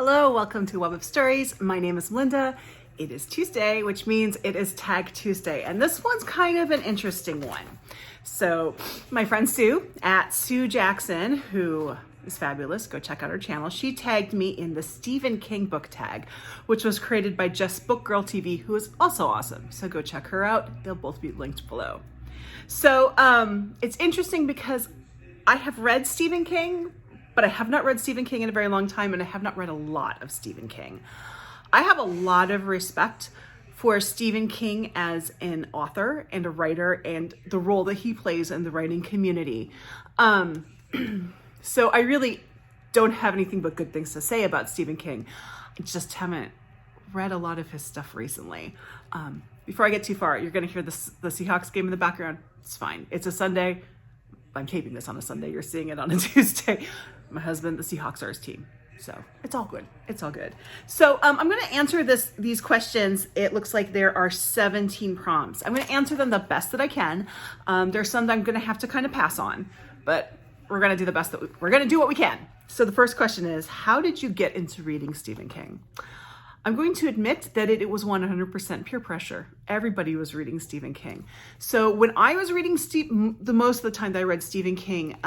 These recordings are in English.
Hello, welcome to Web of Stories. My name is Melinda. It is Tuesday, which means it is Tag Tuesday, and this one's kind of an interesting one. So my friend Sue at Sue Jackson, who is fabulous, go check out her channel, she tagged me in the Stephen King book tag, which was created by Just Book Girl TV, who is also awesome. So go check her out. They'll both be linked below. So it's interesting because I have read Stephen King, but I have not read Stephen King in a very long time, and I have not read a lot of Stephen King. I have a lot of respect for Stephen King as an author and a writer and the role that he plays in the writing community. So I really don't have anything but good things to say about Stephen King. I just haven't read a lot of his stuff recently. Before I get too far, you're going to hear the Seahawks game in the background. It's fine. It's a Sunday. I'm taping this on a Sunday. You're seeing it on a Tuesday. My husband, the Seahawks are his team. So it's all good. It's all good. So I'm going to answer these questions. It looks like there are 17 prompts. I'm going to answer them the best that I can. There's some that I'm going to have to kind of pass on, but we're going to do the best we're going to do what we can. So the first question is, how did you get into reading Stephen King? I'm going to admit that it was 100% peer pressure. Everybody was reading Stephen King. So when I was reading the most of the time that I read Stephen King,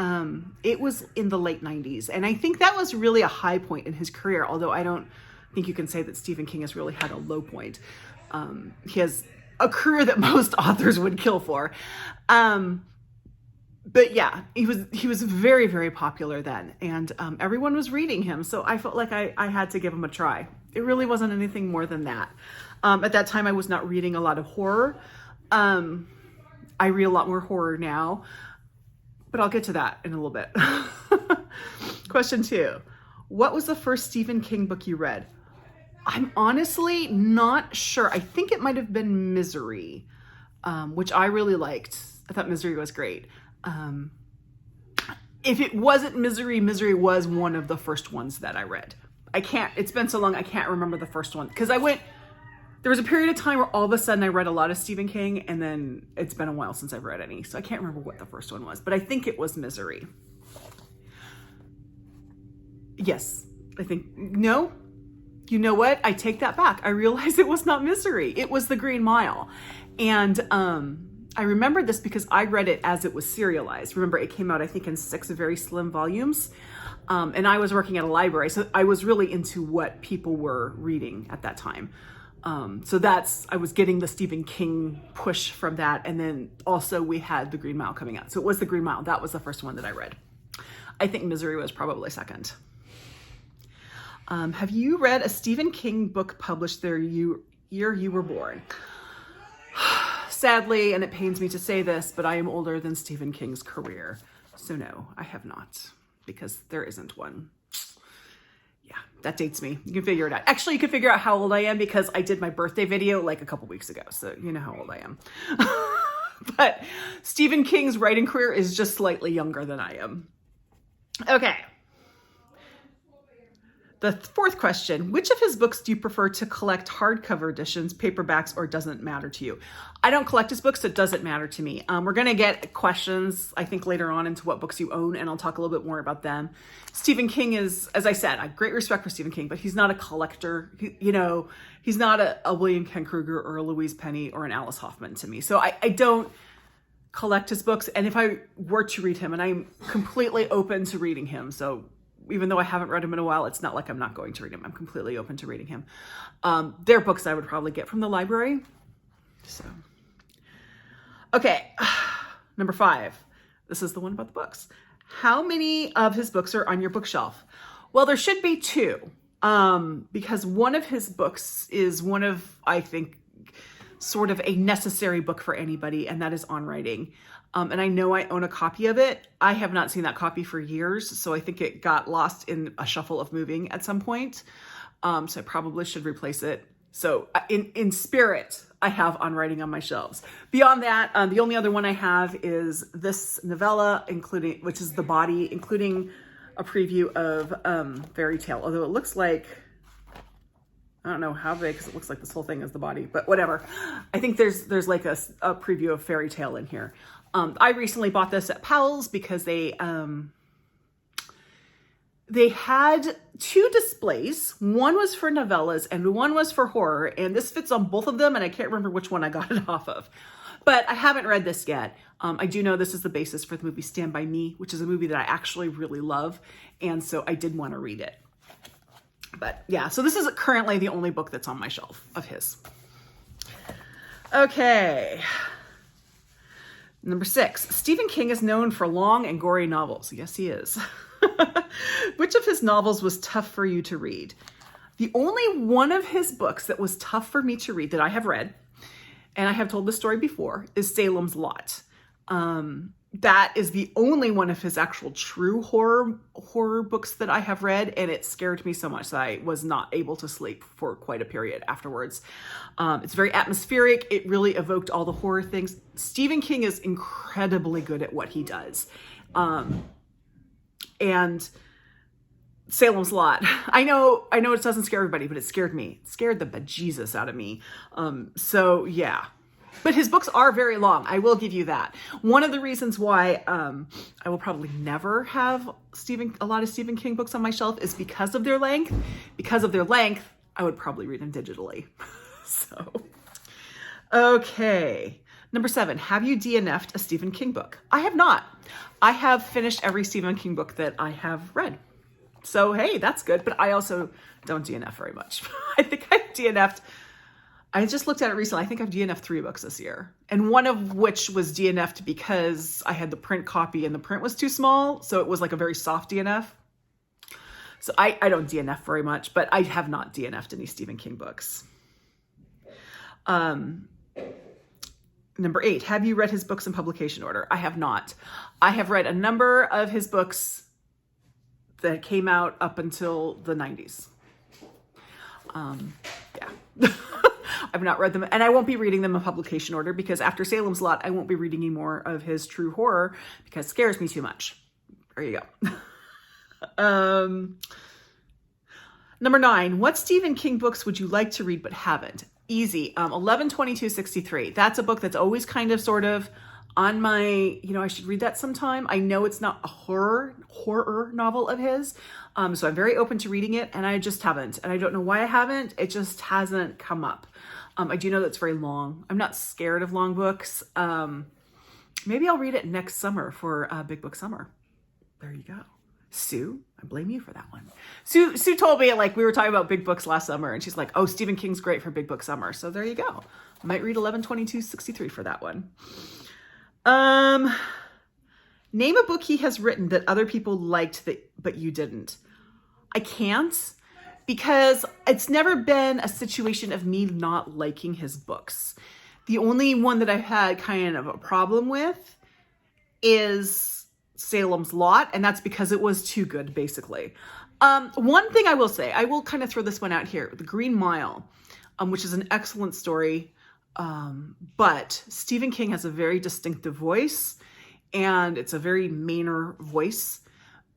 it was in the late 90s. And I think that was really a high point in his career, although I don't think you can say that Stephen King has really had a low point. He has a career that most authors would kill for. But yeah, he was very, very popular then, and everyone was reading him. So I felt like I had to give him a try. It really wasn't anything more than that. At that time, I was not reading a lot of horror. I read a lot more horror now, but I'll get to that in a little bit. Question 2. What was the first Stephen King book you read? I'm honestly not sure. I think it might have been Misery, which I really liked. I thought Misery was great. If it wasn't Misery, Misery was one of the first ones that I read. It's been so long, I can't remember the first one. Because there was a period of time where all of a sudden I read a lot of Stephen King, and then it's been a while since I've read any. So I can't remember what the first one was, but I think it was Misery. Yes, no, you know what? I take that back. I realized it was not Misery. It was The Green Mile. And, I remember this because I read it as it was serialized. Remember, it came out, I think, in 6 very slim volumes. And I was working at a library, so I was really into what people were reading at that time. So I was getting the Stephen King push from that. And then also we had The Green Mile coming out. So it was The Green Mile. That was the first one that I read. I think Misery was probably second. Have you read a Stephen King book published the year you were born? Sadly, and it pains me to say this, but I am older than Stephen King's career. So no, I have not, because there isn't one. Yeah, that dates me. You can figure it out. Actually, you can figure out how old I am because I did my birthday video like a couple weeks ago. So you know how old I am. But Stephen King's writing career is just slightly younger than I am. Okay. The fourth question, which of his books do you prefer to collect hardcover editions, paperbacks, or doesn't matter to you? I don't collect his books, so it doesn't matter to me. We're going to get questions, I think, later on into what books you own, and I'll talk a little bit more about them. Stephen King is, as I said, I have great respect for Stephen King, but he's not a collector. He's not a William Ken Kruger or a Louise Penny or an Alice Hoffman to me. So I don't collect his books, and if I were to read him, and I'm completely open to reading him, so even though I haven't read him in a while, it's not like I'm not going to read him. I'm completely open to reading him. They're books I would probably get from the library. So, okay, number 5. This is the one about the books. How many of his books are on your bookshelf? Well, there should be 2, because one of his books is one of, I think, sort of a necessary book for anybody, and that is On Writing. And I know I own a copy of it. I have not seen that copy for years, so I think it got lost in a shuffle of moving at some point. So I probably should replace it. So in spirit, I have On Writing on my shelves. Beyond that, the only other one I have is this novella, which is The Body, including a preview of Fairy Tale. Although it looks like, I don't know how big, because it looks like this whole thing is The Body, but whatever. I think there's like a preview of Fairy Tale in here. I recently bought this at Powell's because they they had two displays. One was for novellas and one was for horror. And this fits on both of them. And I can't remember which one I got it off of. But I haven't read this yet. I do know this is the basis for the movie Stand By Me, which is a movie that I actually really love. And so I did want to read it. But yeah, so this is currently the only book that's on my shelf of his. Okay. Number 6, Stephen King is known for long and gory novels. Yes, he is. Which of his novels was tough for you to read? The only one of his books that was tough for me to read that I have read, and I have told this story before, is Salem's Lot. That is the only one of his actual true horror books that I have read, and it scared me so much that I was not able to sleep for quite a period afterwards. It's very atmospheric. It really evoked all the horror things. Stephen King is incredibly good at what he does. And Salem's Lot, I know it doesn't scare everybody, but it scared me. It scared the bejesus out of me. So yeah. But his books are very long. I will give you that. One of the reasons why I will probably never have a lot of Stephen King books on my shelf is because of their length. Because of their length, I would probably read them digitally. So, okay. Number 7, have you DNF'd a Stephen King book? I have not. I have finished every Stephen King book that I have read. So, hey, that's good. But I also don't DNF very much. I think I've DNF'd. I just looked at it recently. I think I've DNF'd 3 books this year. And one of which was DNF'd because I had the print copy and the print was too small. So it was like a very soft DNF. So I don't DNF very much, but I have not DNF'd any Stephen King books. Number 8, have you read his books in publication order? I have not. I have read a number of his books that came out up until the 90s. Yeah. I've not read them, and I won't be reading them in publication order because after Salem's Lot, I won't be reading any more of his true horror because it scares me too much. There you go. Number 9, what Stephen King books would you like to read but haven't? Easy. 11/22/63. That's a book that's always kind of sort of on my, I should read that sometime. I know it's not a horror novel of his. So I'm very open to reading it, and I just haven't. And I don't know why I haven't. It just hasn't come up. I do know that's very long. I'm not scared of long books. Maybe I'll read it next summer for Big Book Summer. There you go. Sue, I blame you for that one. Sue told me, we were talking about big books last summer, and she's like, oh, Stephen King's great for Big Book Summer. So there you go. I might read 11/22/63 for that one. Name a book he has written that other people liked but you didn't. I can't, because it's never been a situation of me not liking his books. The only one that I've had kind of a problem with is Salem's Lot, and that's because it was too good, basically. One thing I will say, I will kind of throw this one out here, The Green Mile, which is an excellent story, but Stephen King has a very distinctive voice, and it's a very Mainer voice,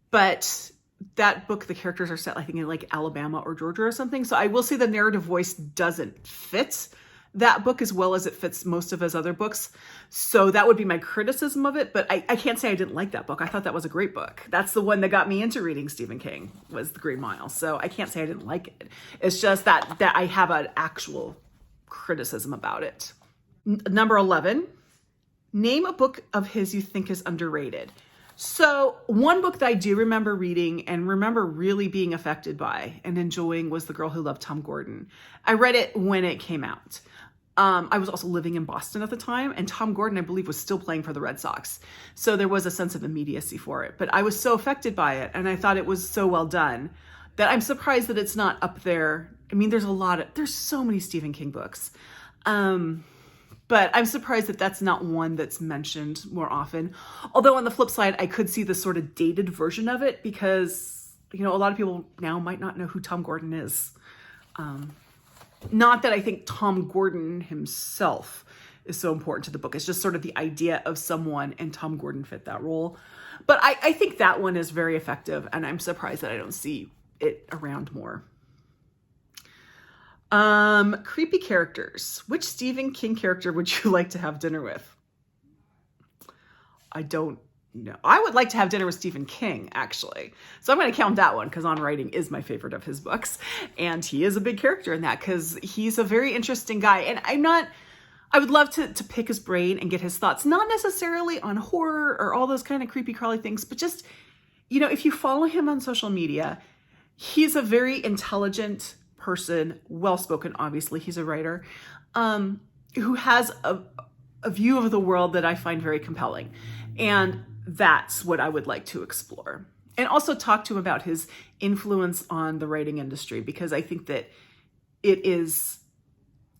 but that book, the characters are set, I think, in Alabama or Georgia or something. So I will say the narrative voice doesn't fit that book as well as it fits most of his other books. So that would be my criticism of it. But I can't say I didn't like that book. I thought that was a great book. That's the one that got me into reading Stephen King, was The Green Mile. So I can't say I didn't like it. It's just that I have an actual criticism about it. Number 11, name a book of his you think is underrated. So one book that I do remember reading and remember really being affected by and enjoying was The Girl Who Loved Tom Gordon. I read it when it came out. I was also living in Boston at the time, and Tom Gordon, I believe, was still playing for the Red Sox. So there was a sense of immediacy for it. But I was so affected by it, and I thought it was so well done that I'm surprised that it's not up there. I mean, there's so many Stephen King books. But I'm surprised that that's not one that's mentioned more often. Although on the flip side, I could see the sort of dated version of it because, a lot of people now might not know who Tom Gordon is. Not that I think Tom Gordon himself is so important to the book. It's just sort of the idea of someone, and Tom Gordon fit that role. But I think that one is very effective, and I'm surprised that I don't see it around more. Creepy characters. Which Stephen King character would you like to have dinner with? I don't no. I would like to have dinner with Stephen King, actually. So I'm going to count that one because On Writing is my favorite of his books. And he is a big character in that because he's a very interesting guy. And I would love to pick his brain and get his thoughts, not necessarily on horror or all those kind of creepy crawly things, but just, if you follow him on social media, he's a very intelligent person, well-spoken, obviously, he's a writer, who has a view of the world that I find very compelling. And that's what I would like to explore. And also talk to him about his influence on the writing industry, because I think that it is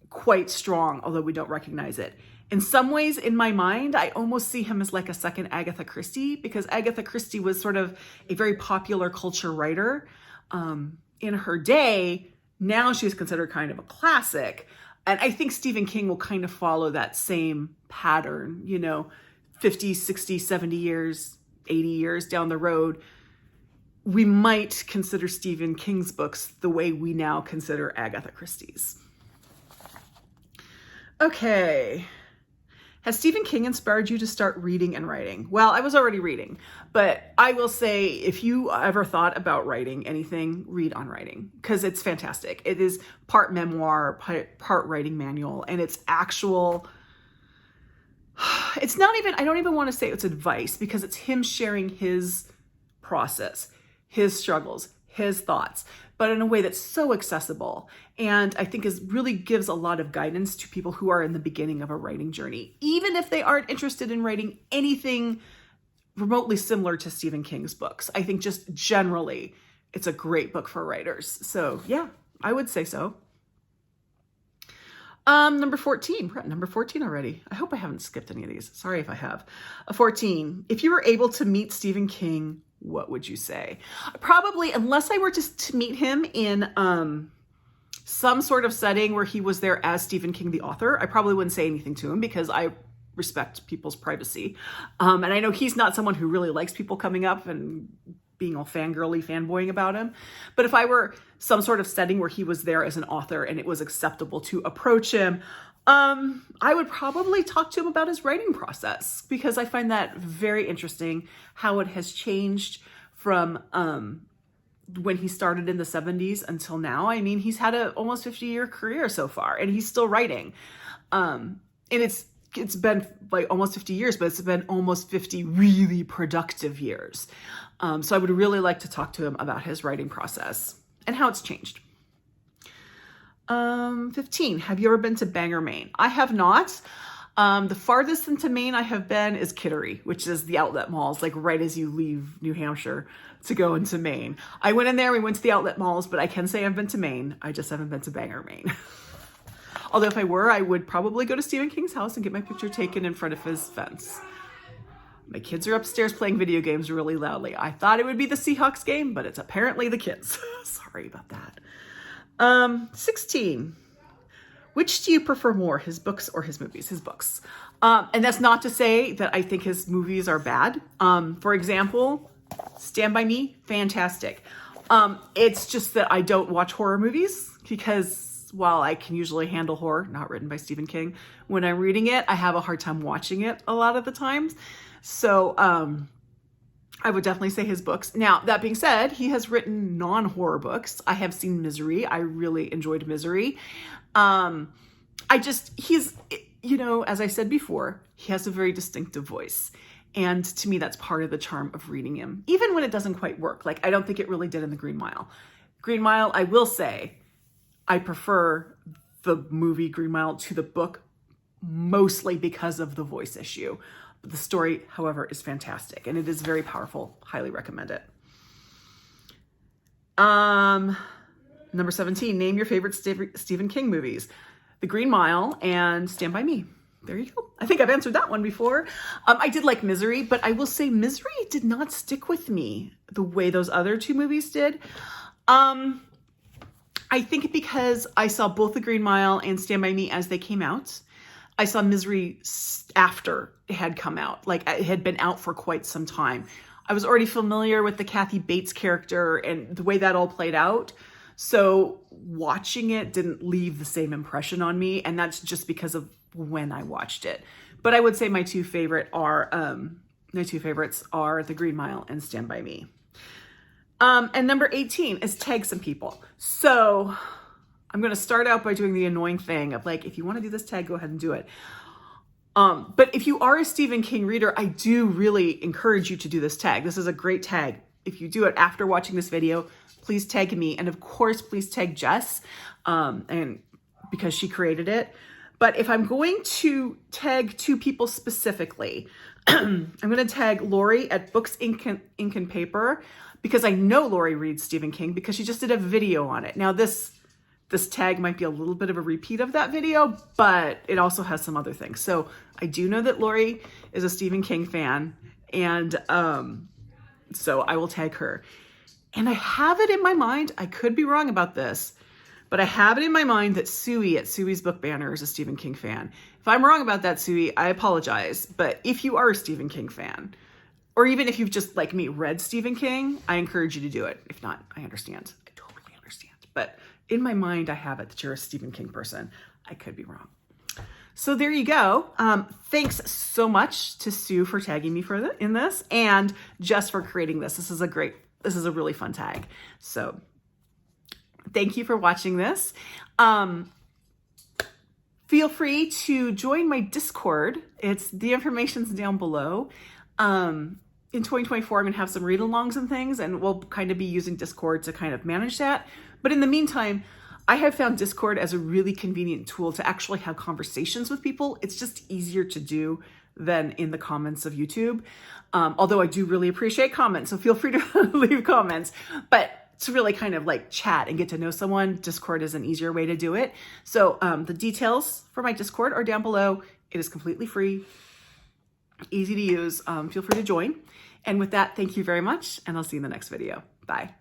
quite strong, although we don't recognize it. In some ways, in my mind, I almost see him as like a second Agatha Christie, because Agatha Christie was sort of a very popular culture writer in her day. Now she's considered kind of a classic. And I think Stephen King will kind of follow that same pattern, 50, 60, 70 years, 80 years down the road. We might consider Stephen King's books the way we now consider Agatha Christie's. Okay. Has Stephen King inspired you to start reading and writing? Well, I was already reading, but I will say if you ever thought about writing anything, read On Writing, because it's fantastic. It is part memoir, part writing manual, and it's actual, it's not even, I don't even want to say it's advice, because it's him sharing his process, his struggles, his thoughts, but in a way that's so accessible. And I think really gives a lot of guidance to people who are in the beginning of a writing journey, even if they aren't interested in writing anything remotely similar to Stephen King's books. I think just generally, it's a great book for writers. So yeah, I would say so. Number 14, we're at number 14 already. I hope I haven't skipped any of these. Sorry if I have. 14, if you were able to meet Stephen King, what would you say? Probably, unless I were to meet him in some sort of setting where he was there as Stephen King, the author, I probably wouldn't say anything to him because I respect people's privacy. And I know he's not someone who really likes people coming up and being all fangirly, fanboying about him. But if I were some sort of setting where he was there as an author and it was acceptable to approach him, I would probably talk to him about his writing process, because I find that very interesting, how it has changed from when he started in the 70s until now. I mean, he's had an almost 50-year career so far, and he's still writing. And it's been like almost 50 years, but it's been almost 50 really productive years. So I would really like to talk to him about his writing process and how it's changed. 15, have you ever been to Bangor, Maine? I have not. The farthest into Maine I have been is Kittery, which is the outlet malls, like right as you leave New Hampshire to go into Maine. I went in there, we went to the outlet malls, but I can say I've been to Maine. I just haven't been to Bangor, Maine. Although if I were, I would probably go to Stephen King's house and get my picture taken in front of his fence. My kids are upstairs playing video games really loudly. I thought it would be the Seahawks game, but it's apparently the kids. Sorry about that. 16. Which do you prefer more, his books or his movies? His books. And that's not to say that I think his movies are bad. For example, Stand By Me, fantastic. It's just that I don't watch horror movies because while I can usually handle horror, not written by Stephen King, when I'm reading it, I have a hard time watching it a lot of the times. So, I would definitely say his books. Now, that being said, he has written non-horror books. I have seen Misery. I really enjoyed Misery. He's, as I said before, he has a very distinctive voice. And to me, that's part of the charm of reading him, even when it doesn't quite work. Like, I don't think it really did in The Green Mile. Green Mile, I will say, I prefer the movie Green Mile to the book, mostly because of the voice issue. The story, however, is fantastic, and it is very powerful. Highly recommend it. Number 17, name your favorite Stephen King movies. The Green Mile and Stand By Me. There you go. I think I've answered that one before. I did like Misery, but I will say Misery did not stick with me the way those other two movies did. I think because I saw both The Green Mile and Stand By Me as they came out. I saw Misery after it had come out. Like, it had been out for quite some time. I was already familiar with the Kathy Bates character and the way that all played out. So watching it didn't leave the same impression on me. And that's just because of when I watched it. But I would say my two favorite are My two favorites are The Green Mile and Stand By Me. And number 18 is tag some people. So I'm going to start out by doing the annoying thing of like, if you want to do this tag, go ahead and do it. But if you are a Stephen King reader, I do really encourage you to do this tag. This is a great tag. If you do it after watching this video, please tag me. And of course, please tag Jess, and because she created it. But if I'm going to tag two people specifically, I'm going to tag Lori at Books, Ink and Paper, because I know Lori reads Stephen King because she just did a video on it. Now this tag might be a little bit of a repeat of that video, but it also has some other things. So I do know that Lori is a Stephen King fan, and so I will tag her. And I have it in my mind, I could be wrong about this, but I have it in my mind that Suey at Suey's Book Banner is a Stephen King fan. If I'm wrong about that, Suey, I apologize. But if you are a Stephen King fan, or even if you've just, like me, read Stephen King, I encourage you to do it. If not, I understand. I totally understand. But in my mind, I have it that you're a Stephen King person. I could be wrong. So there you go. Thanks so much to Sue for tagging me in this, and Jess for creating this. This is a really fun tag. So thank you for watching this. Feel free to join my Discord. The information's down below. In 2024, I'm going to have some read-alongs and things, and we'll kind of be using Discord to kind of manage that. But in the meantime, I have found Discord as a really convenient tool to actually have conversations with people. It's just easier to do than in the comments of YouTube. Although I do really appreciate comments, so feel free to leave comments. But to really kind of like chat and get to know someone, Discord is an easier way to do it. So the details for my Discord are down below. It is completely free, easy to use. Feel free to join. And with that, thank you very much, and I'll see you in the next video. Bye.